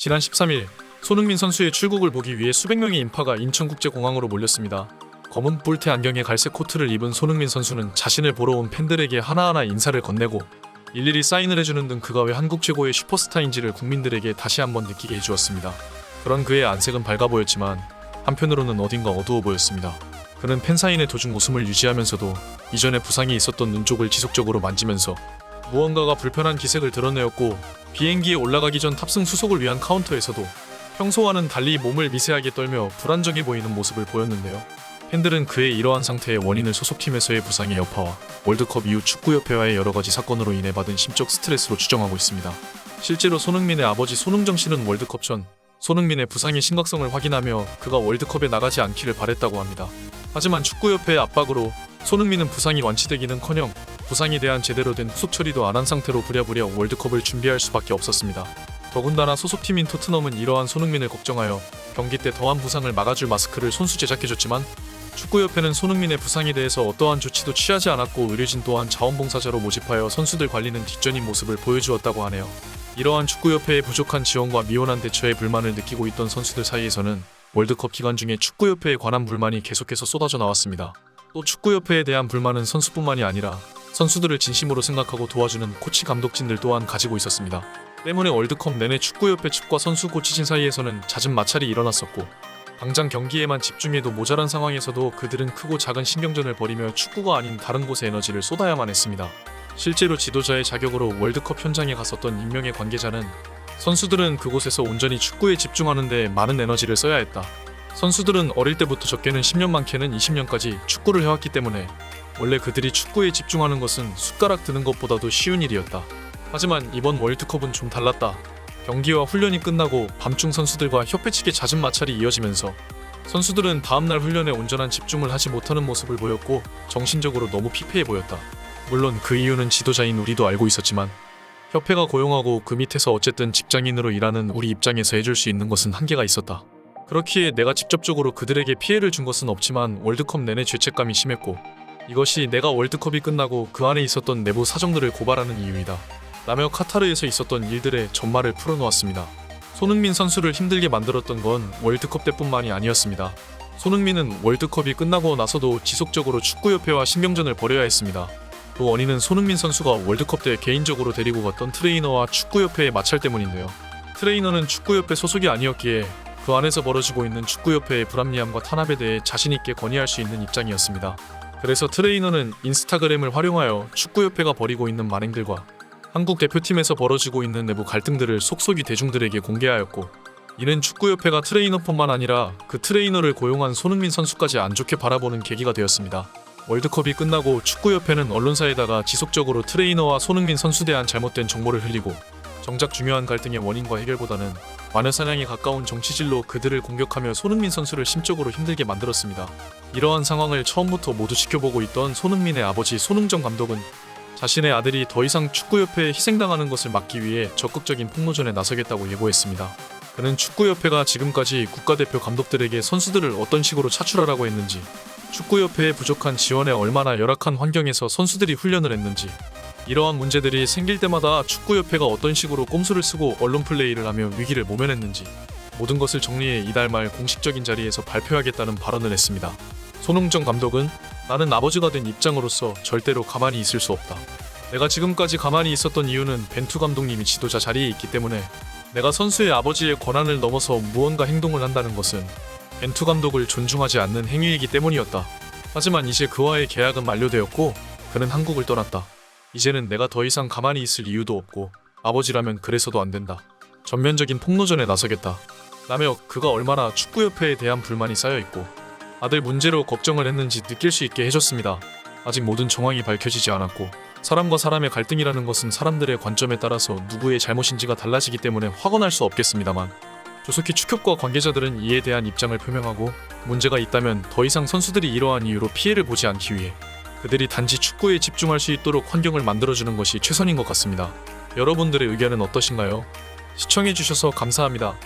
지난 13일 손흥민 선수의 출국을 보기 위해 수백 명의 인파가 인천국제공항으로 몰렸습니다. 검은 뿔테 안경에 갈색 코트를 입은 손흥민 선수는 자신을 보러 온 팬들에게 하나하나 인사를 건네고 일일이 사인을 해주는 등 그가 왜 한국 최고의 슈퍼스타인지를 국민들에게 다시 한번 느끼게 해주었습니다. 그런 그의 안색은 밝아 보였지만 한편으로는 어딘가 어두워 보였습니다. 그는 팬사인회 도중 웃음을 유지하면서도 이전에 부상이 있었던 눈 쪽을 지속적으로 만지면서 무언가가 불편한 기색을 드러내었고, 비행기에 올라가기 전 탑승 수속을 위한 카운터에서도 평소와는 달리 몸을 미세하게 떨며 불안정해 보이는 모습을 보였는데요. 팬들은 그의 이러한 상태의 원인을 소속팀에서의 부상의 여파와 월드컵 이후 축구협회와의 여러가지 사건으로 인해 받은 심적 스트레스로 추정하고 있습니다. 실제로 손흥민의 아버지 손흥정 씨는 월드컵 전 손흥민의 부상의 심각성을 확인하며 그가 월드컵에 나가지 않기를 바랬다고 합니다. 하지만 축구협회의 압박으로 손흥민은 부상이 완치되기는커녕 부상에 대한 제대로 된 후속 처리도 안 한 상태로 부랴부랴 월드컵을 준비할 수밖에 없었습니다. 더군다나 소속팀인 토트넘은 이러한 손흥민을 걱정하여 경기 때 더한 부상을 막아줄 마스크를 손수 제작해줬지만, 축구협회는 손흥민의 부상에 대해서 어떠한 조치도 취하지 않았고 의료진 또한 자원봉사자로 모집하여 선수들 관리는 뒷전인 모습을 보여주었다고 하네요. 이러한 축구협회의 부족한 지원과 미온한 대처에 불만을 느끼고 있던 선수들 사이에서는 월드컵 기간 중에 축구협회에 관한 불만이 계속해서 쏟아져 나왔습니다. 또 축구협회에 대한 불만은 선수뿐만이 아니라 선수들을 진심으로 생각하고 도와주는 코치 감독진들 또한 가지고 있었습니다. 때문에 월드컵 내내 축구협회 측과 선수 코치진 사이에서는 잦은 마찰이 일어났었고, 당장 경기에만 집중해도 모자란 상황에서도 그들은 크고 작은 신경전을 벌이며 축구가 아닌 다른 곳에 에너지를 쏟아야만 했습니다. 실제로 지도자의 자격으로 월드컵 현장에 갔었던 익명의 관계자는 선수들은 그곳에서 온전히 축구에 집중하는 데 많은 에너지를 써야 했다. 선수들은 어릴 때부터 적게는 10년 많게는 20년까지 축구를 해왔기 때문에 원래 그들이 축구에 집중하는 것은 숟가락 드는 것보다도 쉬운 일이었다. 하지만 이번 월드컵은 좀 달랐다. 경기와 훈련이 끝나고 밤중 선수들과 협회 측의 잦은 마찰이 이어지면서 선수들은 다음날 훈련에 온전한 집중을 하지 못하는 모습을 보였고 정신적으로 너무 피폐해 보였다. 물론 그 이유는 지도자인 우리도 알고 있었지만 협회가 고용하고 그 밑에서 어쨌든 직장인으로 일하는 우리 입장에서 해줄 수 있는 것은 한계가 있었다. 그렇기에 내가 직접적으로 그들에게 피해를 준 것은 없지만 월드컵 내내 죄책감이 심했고, 이것이 내가 월드컵이 끝나고 그 안에 있었던 내부 사정들을 고발하는 이유이다 라며 카타르에서 있었던 일들의 전말을 풀어놓았습니다. 손흥민 선수를 힘들게 만들었던 건 월드컵 때뿐만이 아니었습니다. 손흥민은 월드컵이 끝나고 나서도 지속적으로 축구협회와 신경전을 벌여야 했습니다. 그 원인은 손흥민 선수가 월드컵 때 개인적으로 데리고 갔던 트레이너와 축구협회의 마찰 때문인데요. 트레이너는 축구협회 소속이 아니었기에 그 안에서 벌어지고 있는 축구협회의 불합리함과 탄압에 대해 자신있게 건의할 수 있는 입장이었습니다. 그래서 트레이너는 인스타그램을 활용하여 축구협회가 벌이고 있는 만행들과 한국 대표팀에서 벌어지고 있는 내부 갈등들을 속속이 대중들에게 공개하였고, 이는 축구협회가 트레이너뿐만 아니라 그 트레이너를 고용한 손흥민 선수까지 안 좋게 바라보는 계기가 되었습니다. 월드컵이 끝나고 축구협회는 언론사에다가 지속적으로 트레이너와 손흥민 선수에 대한 잘못된 정보를 흘리고, 정작 중요한 갈등의 원인과 해결보다는 마녀사냥에 가까운 정치질로 그들을 공격하며 손흥민 선수를 심적으로 힘들게 만들었습니다. 이러한 상황을 처음부터 모두 지켜보고 있던 손흥민의 아버지 손흥정 감독은 자신의 아들이 더 이상 축구협회에 희생당하는 것을 막기 위해 적극적인 폭로전에 나서겠다고 예고했습니다. 그는 축구협회가 지금까지 국가대표 감독들에게 선수들을 어떤 식으로 차출하라고 했는지, 축구협회의 부족한 지원에 얼마나 열악한 환경에서 선수들이 훈련을 했는지, 이러한 문제들이 생길 때마다 축구협회가 어떤 식으로 꼼수를 쓰고 언론 플레이를 하며 위기를 모면했는지 모든 것을 정리해 이달 말 공식적인 자리에서 발표하겠다는 발언을 했습니다. 손흥정 감독은 나는 아버지가 된 입장으로서 절대로 가만히 있을 수 없다. 내가 지금까지 가만히 있었던 이유는 벤투 감독님이 지도자 자리에 있기 때문에, 내가 선수의 아버지의 권한을 넘어서 무언가 행동을 한다는 것은 벤투 감독을 존중하지 않는 행위이기 때문이었다. 하지만 이제 그와의 계약은 만료되었고 그는 한국을 떠났다. 이제는 내가 더 이상 가만히 있을 이유도 없고 아버지라면 그래서도 안 된다. 전면적인 폭로전에 나서겠다 라며 그가 얼마나 축구협회에 대한 불만이 쌓여있고 아들 문제로 걱정을 했는지 느낄 수 있게 해줬습니다. 아직 모든 정황이 밝혀지지 않았고 사람과 사람의 갈등이라는 것은 사람들의 관점에 따라서 누구의 잘못인지가 달라지기 때문에 확언할 수 없겠습니다만, 조속히 축협과 관계자들은 이에 대한 입장을 표명하고 문제가 있다면 더 이상 선수들이 이러한 이유로 피해를 보지 않기 위해 그들이 단지 축구에 집중할 수 있도록 환경을 만들어주는 것이 최선인 것 같습니다. 여러분들의 의견은 어떠신가요? 시청해주셔서 감사합니다.